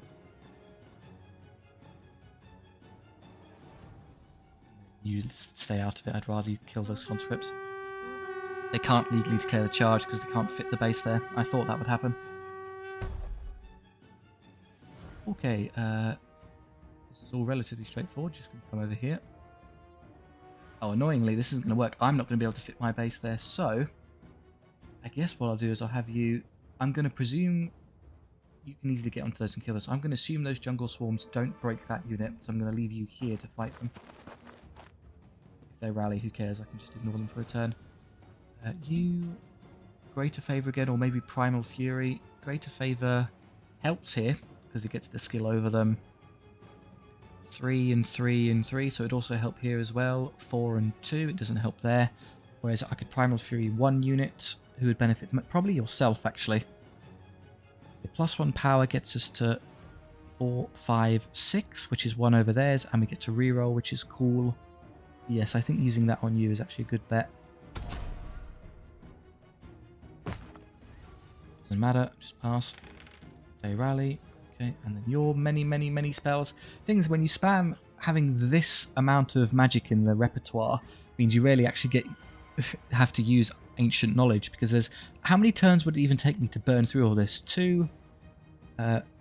You stay out of it. I'd rather you kill those conscripts. They can't legally declare the charge because they can't fit the base there. I thought that would happen. Okay, this is all relatively straightforward. Just going to come over here. Oh, annoyingly, this isn't going to work. I'm not going to be able to fit my base there, so I guess what I'll do is I'll have you... I'm going to presume you can easily get onto those and kill those. So I'm going to assume those jungle swarms don't break that unit, so I'm going to leave you here to fight them. If they rally, who cares? I can just ignore them for a turn. You... Greater Favour again, or maybe Primal Fury. Greater Favour helps here, because it gets the skill over them. 3 and 3 and 3, so it'd also help here as well. 4 and 2, it doesn't help there. Whereas I could Primal Fury 1 unit, who would benefit them. Probably yourself, actually. The +1 power gets us to 4, 5, 6, which is 1 over theirs, and we get to reroll, which is cool. Yes, I think using that on you is actually a good bet. Doesn't matter, just pass. Okay, rally. Okay, and then your many spells. Things when you spam having this amount of magic in the repertoire means you rarely actually have to use ancient knowledge, because there's... How many turns would it even take me to burn through all this? 2,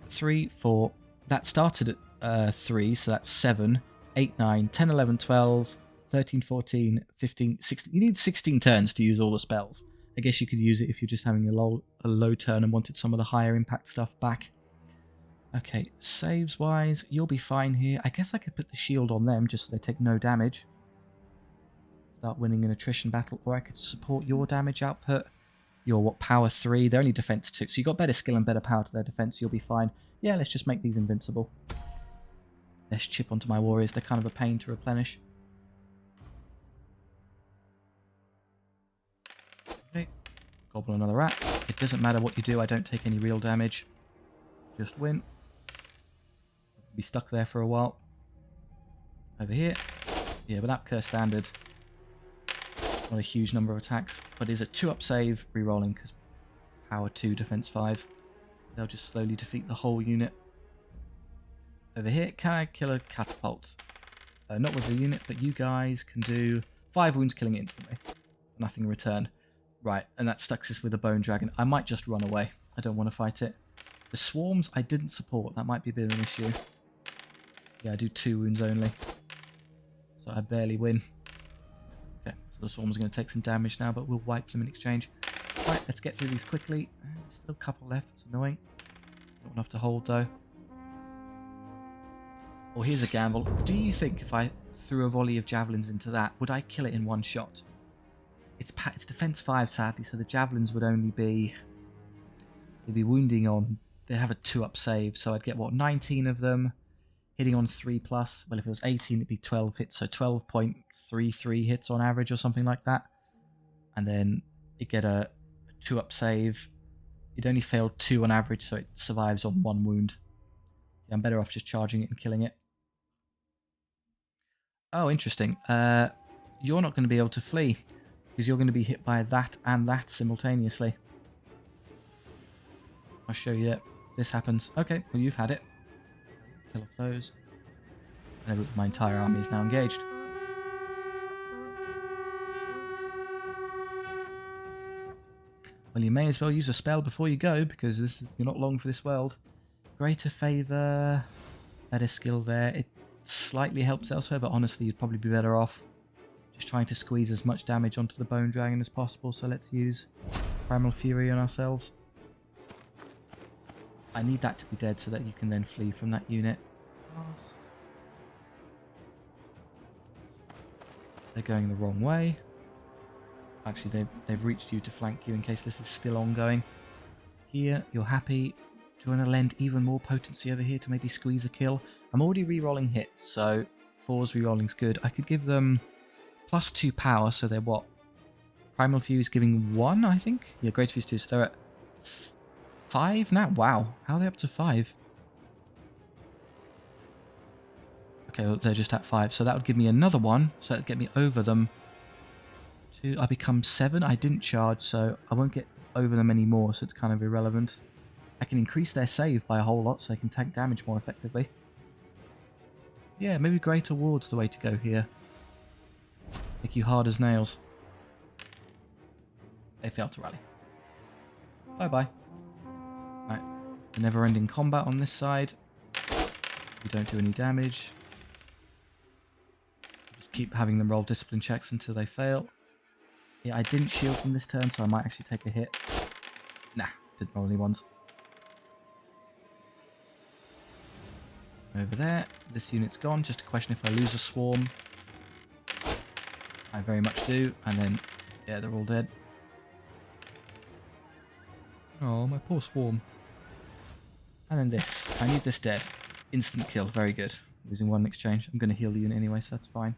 3, 4. That started at 3, so that's 7, 8, 9, 10, 11, 12, 13, 14, 15, 16. You need 16 turns to use all the spells. I guess you could use it if you're just having a low turn and wanted some of the higher impact stuff back. Okay, saves wise, you'll be fine here. I guess I could put the shield on them just so they take no damage. Start winning an attrition battle, or I could support your damage output. You're what, power 3? They're only defense 2, so you got better skill and better power to their defense, you'll be fine. Yeah, let's just make these invincible. Let's chip onto my warriors, they're kind of a pain to replenish. Okay, gobble another rat. It doesn't matter what you do, I don't take any real damage. Just win. Be stuck there for a while. Over here. Yeah, without curse standard. Not a huge number of attacks, but is a 2-up save, rerolling because power 2, defense 5. They'll just slowly defeat the whole unit. Over here, can I kill a catapult? Not with the unit, but you guys can do 5 wounds, killing it instantly. Nothing in return. Right, and that stucks us with a bone dragon. I might just run away. I don't want to fight it. The swarms I didn't support. That might be a bit of an issue. Yeah, I do 2 wounds only. So I barely win. Okay, so the swarms are going to take some damage now, but we'll wipe them in exchange. Right, let's get through these quickly. Still a couple left. It's annoying. Not enough to hold though. Or here's a gamble. Do you think if I threw a volley of javelins into that, would I kill it in one shot? It's defense 5 sadly, so the javelins would only be... They'd be wounding on... They'd have a 2-up save, so I'd get what, 19 of them hitting on 3+. Well, if it was 18 it'd be 12 hits, so 12.33 hits on average or something like that. And then you get a 2-up save. It only failed 2 on average, so it survives on 1 wound. See, I'm better off just charging it and killing it. Oh, interesting. You're not going to be able to flee, because you're going to be hit by that and that simultaneously. I'll show you it. This happens. Okay, well you've had it. Kill off those. And my entire army is now engaged. Well, you may as well use a spell before you go, because you're not long for this world. Greater favour, better skill there. It slightly helps elsewhere, but honestly you'd probably be better off just trying to squeeze as much damage onto the bone dragon as possible. So let's use Primal Fury on ourselves. I need that to be dead so that you can then flee from that unit. They're going the wrong way. Actually, they've reached you to flank you in case this is still ongoing. Here, you're happy. Do you want to lend even more potency over here to maybe squeeze a kill? I'm already re-rolling hits, so 4's re-rolling's good. I could give them +2 power, so they're what? Primal Fuse giving 1, I think? Yeah, Great Fuse 2, so they're at 5 now? Wow, how are they up to 5? Okay, well, they're just at 5, so that would give me another one, so that would get me over them. I become 7. I didn't charge, so I won't get over them anymore, so it's kind of irrelevant. I can increase their save by a whole lot, so they can tank damage more effectively. Yeah, maybe Greater Ward's the way to go here. Make you hard as nails. They failed to rally. Bye-bye. Right, the never-ending combat on this side. We don't do any damage. Just keep having them roll discipline checks until they fail. Yeah, I didn't shield them this turn, so I might actually take a hit. Nah, didn't roll any ones. Over there, this unit's gone. Just a question if I lose a swarm. I very much do, and then, yeah, they're all dead. Oh, my poor swarm. And then this. I need this dead. Instant kill, very good. Losing 1 in exchange. I'm going to heal the unit anyway, so that's fine.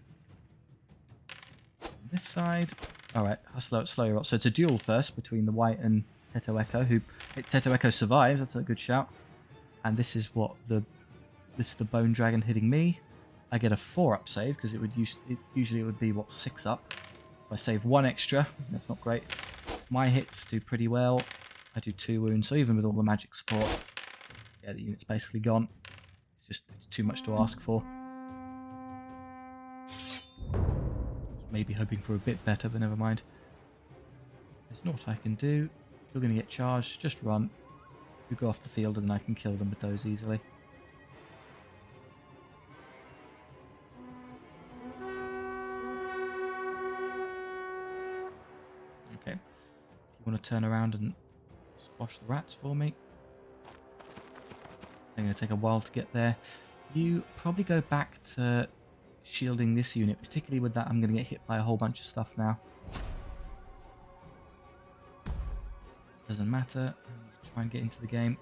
This side. Alright, I'll slow you up. So it's a duel first between the White and Teto Echo, who... Teto Echo survives, that's a good shout. And this is what the... This is the Bone Dragon hitting me. I get a 4-up save, because usually it would be, what, 6-up. So I save 1 extra. That's not great. My hits do pretty well. I do 2 wounds, so even with all the magic support, yeah, the unit's basically gone. It's too much to ask for. Maybe hoping for a bit better, but never mind. There's not what I can do. You're going to get charged. Just run. You go off the field, and then I can kill them with those easily. Okay. If you want to turn around and squash the rats for me. I'm going to take a while to get there. You probably go back to shielding this unit, particularly with that I'm going to get hit by a whole bunch of stuff now. Doesn't matter. Try and get into the game.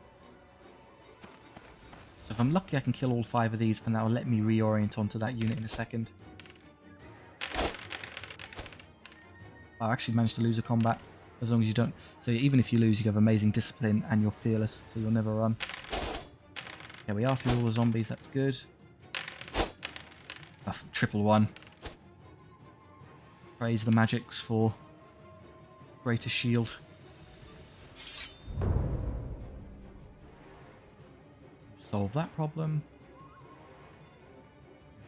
So if I'm lucky I can kill all 5 of these, and that will let me reorient onto that unit in a second. I actually managed to lose a combat, as long as you don't... So even if you lose, you have amazing discipline and you're fearless, so you'll never run. Okay, we are through all the zombies, that's good. Oh, triple 1. Praise the magics for greater shield. Solve that problem.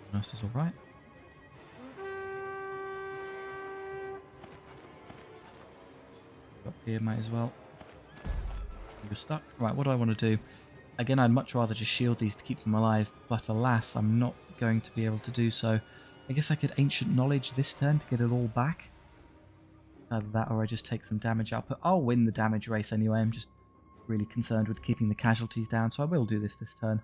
Everyone else is alright. Up here, might as well. You're stuck. Right, what do I want to do? Again, I'd much rather just shield these to keep them alive, but alas, I'm not going to be able to do so. I guess I could Ancient Knowledge this turn to get it all back. Either that or I just take some damage output. I'll win the damage race anyway. I'm just really concerned with keeping the casualties down, so I will do this turn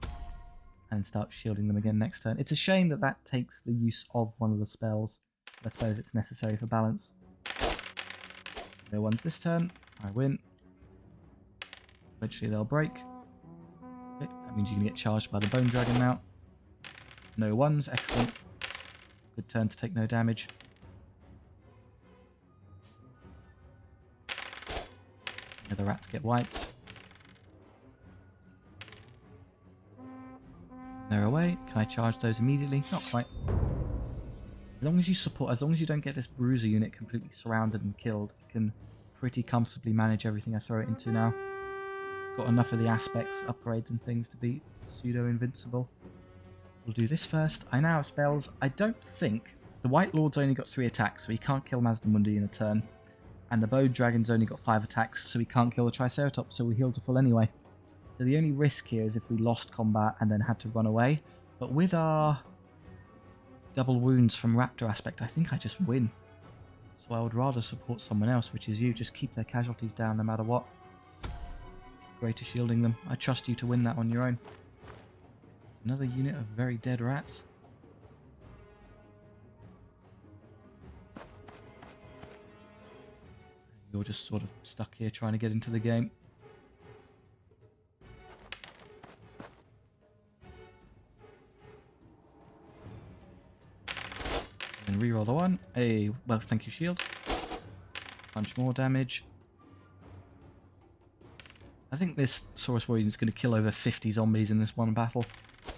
and start shielding them again next turn. It's a shame that that takes the use of one of the spells. I suppose it's necessary for balance. No ones this turn. I win. Eventually they'll break. Okay, that means you can get charged by the bone dragon now. No ones. Excellent. Good turn to take no damage. The rats get wiped. They're away. Can I charge those immediately? Not quite. As long as you support, as long as you don't get this bruiser unit completely surrounded and killed, it can pretty comfortably manage everything I throw it into now. It's got enough of the aspects, upgrades and things to be pseudo-invincible. We'll do this first. I now have spells. I don't think... The White Lord's only got 3 attacks, so he can't kill Mazdamundi in a turn. And the Bowed Dragon's only got 5 attacks, so he can't kill the Triceratops, so we heal to full anyway. So the only risk here is if we lost combat and then had to run away. But with our double wounds from Raptor aspect, I think I just win. So I would rather support someone else, which is you. Just keep their casualties down no matter what. Greater shielding them. I trust you to win that on your own. Another unit of very dead rats. You're just sort of stuck here trying to get into the game. And reroll the one. Hey, well, thank you, shield. Punch more damage. I think this Saurus Warrior is going to kill over 50 zombies in this one battle.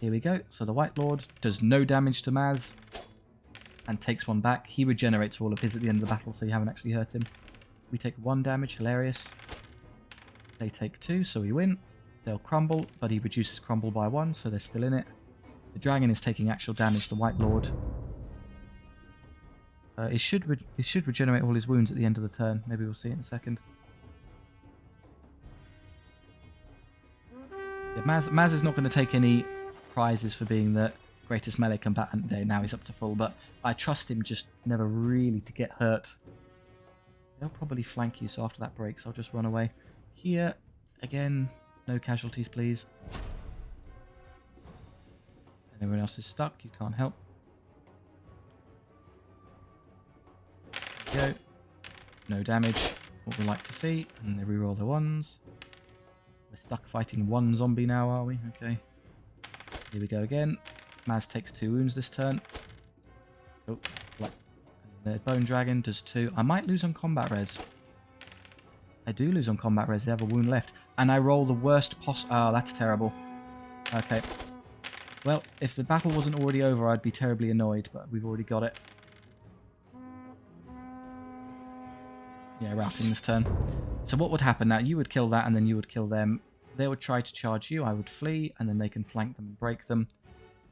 Here we go. So the White Lord does no damage to Maz and takes one back. He regenerates all of his at the end of the battle, so you haven't actually hurt him. We take 1 damage, hilarious. They take 2, so we win. They'll crumble, but he reduces crumble by 1, so they're still in it. The dragon is taking actual damage, the White Lord. It should regenerate all his wounds at the end of the turn. Maybe we'll see it in a second. Yeah, Maz is not going to take any prizes for being the greatest melee combatant there. Now he's up to full, but I trust him just never really to get hurt. They'll probably flank you, so after that breaks, I'll just run away. Here, again, no casualties, please. And everyone else is stuck, you can't help. There we go. No damage, what we like to see. And they reroll their ones. We're stuck fighting 1 zombie now, are we? Okay. Here we go again. Maz takes 2 wounds this turn. Oh, like. The Bone Dragon does 2. I might lose on combat res. I do lose on combat res. They have a wound left. And I roll the worst Oh, that's terrible. Okay. Well, if the battle wasn't already over, I'd be terribly annoyed, but we've already got it. Yeah, routing this turn. So what would happen now? You would kill that, and then you would kill them. They would try to charge you. I would flee, and then they can flank them and break them.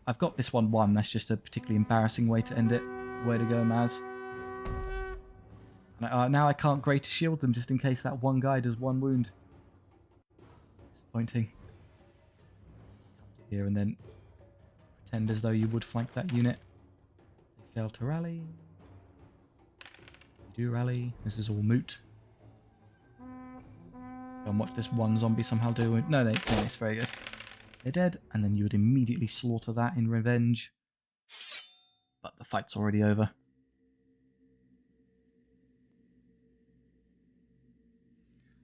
I've got this one won. That's just a particularly embarrassing way to end it. Way to go, Maz. Now I can't greater shield them just in case that one guy does 1 wound. Disappointing. Here and then pretend as though you would flank that unit. They fail to rally. You do rally. This is all moot. And watch this one zombie somehow do it. No, it's very good. They're dead, and then you would immediately slaughter that in revenge. But the fight's already over.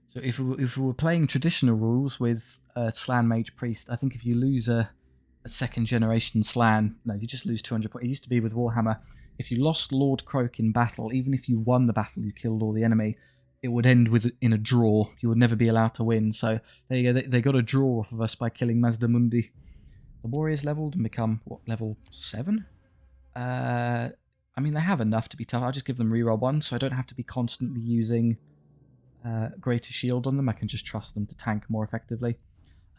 So if we were playing traditional rules with Slan Mage Priest, I think if you lose a 2nd generation Slan, no, you just lose 200 points. It used to be with Warhammer. If you lost Lord Croak in battle, even if you won the battle, you killed all the enemy, it would end in a draw. You would never be allowed to win. So there you go. They got a draw off of us by killing Mazdamundi. The warriors leveled and become, what, level 7? I mean, they have enough to be tough. I'll just give them reroll 1, so I don't have to be constantly using greater shield on them. I can just trust them to tank more effectively.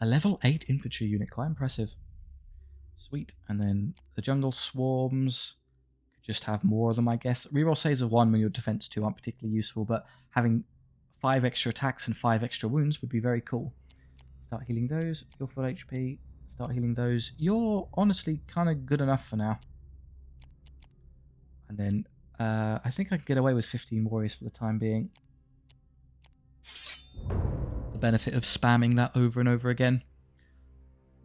A level 8 infantry unit, quite impressive. Sweet. And then the jungle swarms. Could just have more of them, I guess. Reroll saves of 1 when your defense 2 aren't particularly useful, but having 5 extra attacks and 5 extra wounds would be very cool. Start healing those. You're full HP. Start healing those. You're honestly kind of good enough for now. And then I think I can get away with 15 warriors for the time being. The benefit of spamming that over and over again.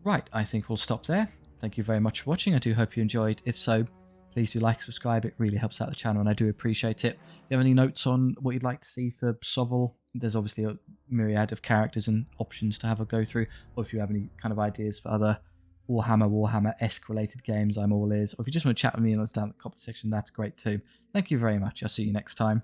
Right, I think we'll stop there. Thank you very much for watching. I do hope you enjoyed. If so, please do like, subscribe. It really helps out the channel and I do appreciate it. If you have any notes on what you'd like to see for SOVL, there's obviously a myriad of characters and options to have a go through. Or if you have any kind of ideas for other Warhammer-esque related games, I'm all ears. Or if you just want to chat with me and let's down in the comment section, that's great too. Thank you very much. I'll see you next time.